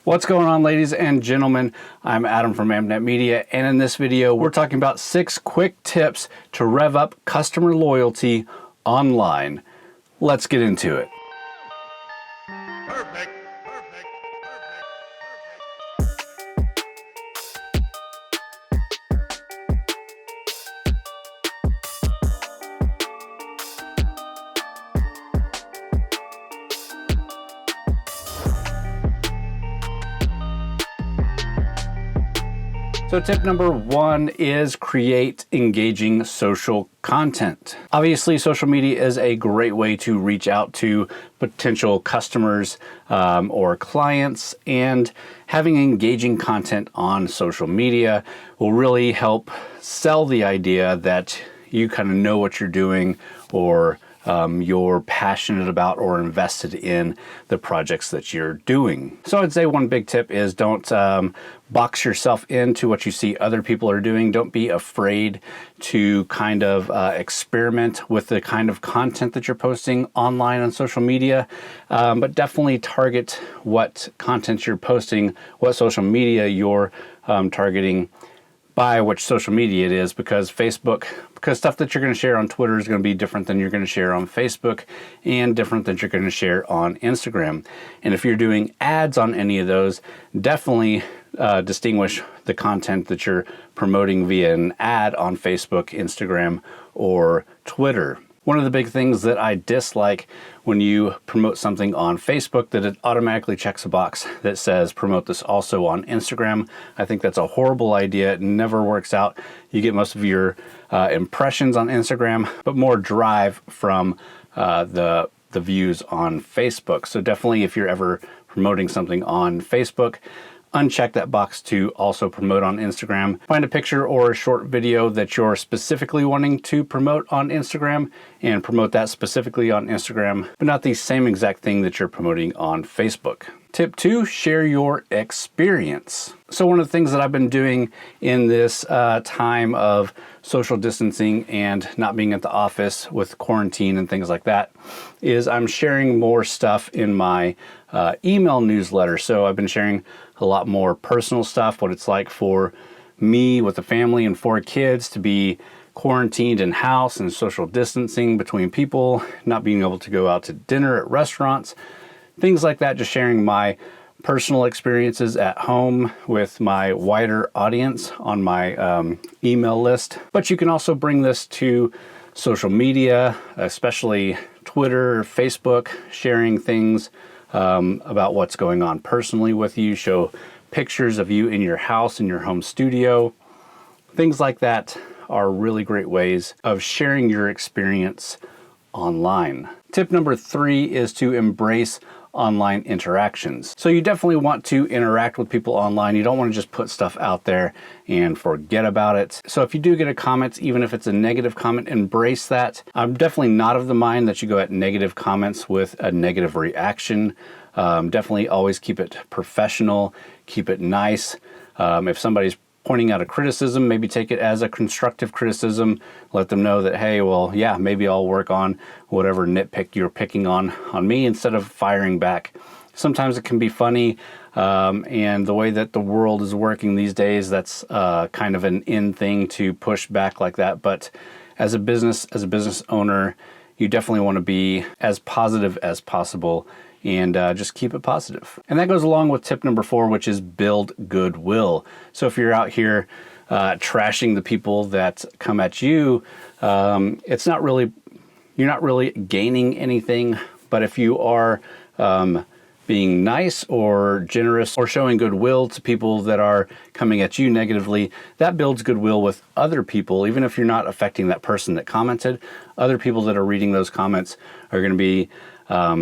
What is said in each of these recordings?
What's going on, ladies and gentlemen? I'm Adam from Ampnet Media, and in this video we're talking about 6 quick tips to rev up customer loyalty online. Let's get into it. Perfect. So tip number 1 is create engaging social content. Obviously, social media is a great way to reach out to potential customers or clients, and having engaging content on social media will really help sell the idea that you kind of know what you're doing, or you're passionate about or invested in the projects that you're doing. So I'd say one big tip is don't box yourself into what you see other people are doing. Don't be afraid to kind of experiment with the kind of content that you're posting online on social media, but definitely target what content you're posting, what social media you're targeting, by which social media it is, because stuff that you're going to share on Twitter is going to be different than you're going to share on Facebook, and different than you're going to share on Instagram. And if you're doing ads on any of those, definitely distinguish the content that you're promoting via an ad on Facebook, Instagram, or Twitter. One of the big things that I dislike when you promote something on Facebook, that it automatically checks a box that says promote this also on Instagram. I think that's a horrible idea. It never works out. You get most of your impressions on Instagram, but more drive from the views on Facebook. So definitely, if you're ever promoting something on Facebook, uncheck that box to also promote on Instagram. Find a picture or a short video that you're specifically wanting to promote on Instagram and promote that specifically on Instagram, but not the same exact thing that you're promoting on Facebook. Tip 2, share your experience. So one of the things that I've been doing in this time of social distancing and not being at the office with quarantine and things like that is I'm sharing more stuff in my email newsletter. So I've been sharing a lot more personal stuff, what it's like for me with a family and 4 kids to be quarantined in house and social distancing between people, not being able to go out to dinner at restaurants, things like that. Just sharing my personal experiences at home with my wider audience on my email list. But you can also bring this to social media, especially Twitter, Facebook, sharing things about what's going on personally with you. Show pictures of you in your house, in your home studio. Things like that are really great ways of sharing your experience online. Tip number 3 is to embrace online interactions. So you definitely want to interact with people online. You don't want to just put stuff out there and forget about it. So if you do get a comment, even if it's a negative comment, embrace that. I'm definitely not of the mind that you go at negative comments with a negative reaction. Definitely always keep it professional, keep it nice. If somebody's pointing out a criticism, maybe take it as a constructive criticism. Let them know that, hey, well, yeah, maybe I'll work on whatever nitpick you're picking on me, instead of firing back. Sometimes it can be funny, and the way that the world is working these days, that's kind of an in thing to push back like that. But as a business owner, you definitely want to be as positive as possible, and just keep it positive. And that goes along with tip number 4, which is build goodwill. So if you're out here trashing the people that come at you, you're not really gaining anything. But if you are being nice or generous or showing goodwill to people that are coming at you negatively, that builds goodwill with other people. Even if you're not affecting that person that commented, other people that are reading those comments are going to be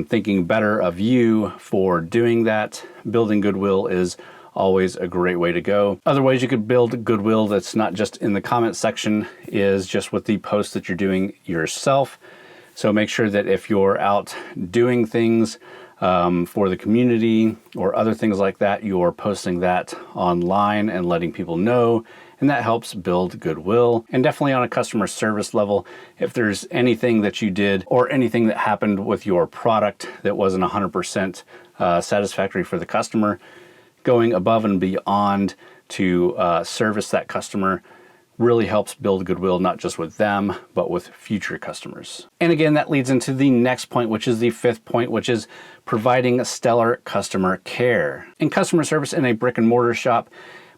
thinking better of you for doing that. Building goodwill is always a great way to go. Other ways you could build goodwill that's not just in the comment section is just with the posts that you're doing yourself. So make sure that if you're out doing things for the community or other things like that, you're posting that online and letting people know, and that helps build goodwill. And definitely on a customer service level, if there's anything that you did or anything that happened with your product that wasn't 100% satisfactory for the customer, going above and beyond to service that customer really helps build goodwill, not just with them, but with future customers. And again, that leads into the next point, which is the fifth point, which is providing stellar customer care. And customer service in a brick and mortar shop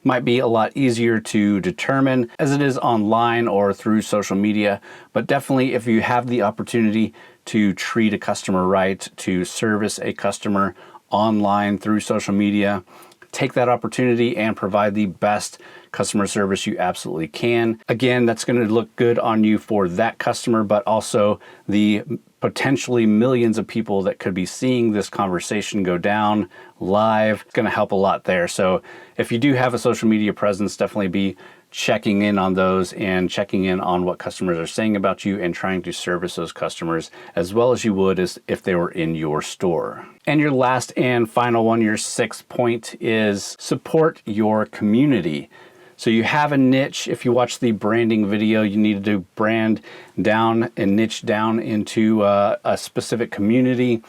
might be a lot easier to determine as it is online or through social media, but definitely if you have the opportunity to treat a customer right, to service a customer online through social media, take that opportunity and provide the best customer service you absolutely can. Again, that's going to look good on you for that customer, but also the potentially millions of people that could be seeing this conversation go down live. It's going to help a lot there. So if you do have a social media presence, definitely be checking in on those and checking in on what customers are saying about you and trying to service those customers as well as you would as if they were in your store. And your last and final one, your sixth point, is support your community. So you have a niche. If you watch the branding video, you need to brand down and niche down into a specific community.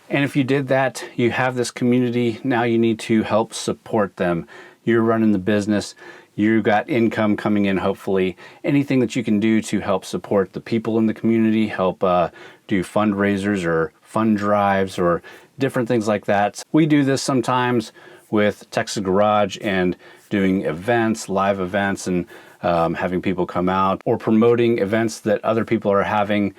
And if you did that, you have this community. Now you need to help support them. You're running the business. You got income coming in, hopefully. Anything that you can do to help support the people in the community, help do fundraisers or fund drives or different things like that. We do this sometimes with Texas Garage and doing events, live events, and having people come out or promoting events that other people are having,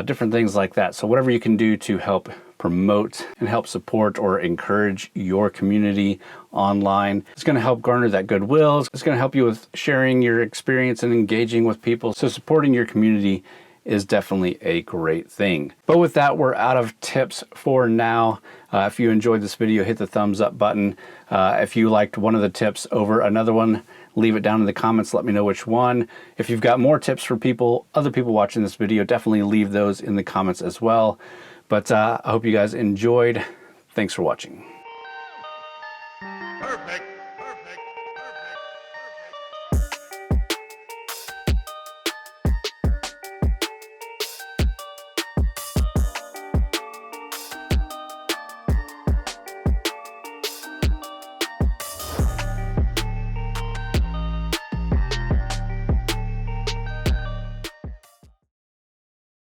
different things like that. So whatever you can do to help promote and help support or encourage your community online, it's going to help garner that goodwill. It's going to help you with sharing your experience and engaging with people. So supporting your community is definitely a great thing. But with that, we're out of tips for now. If you enjoyed this video, hit the thumbs up button. If you liked one of the tips over another one, leave it down in the comments. Let me know which one. If you've got more tips for other people watching this video, definitely leave those in the comments as well. But I hope you guys enjoyed. Thanks for watching.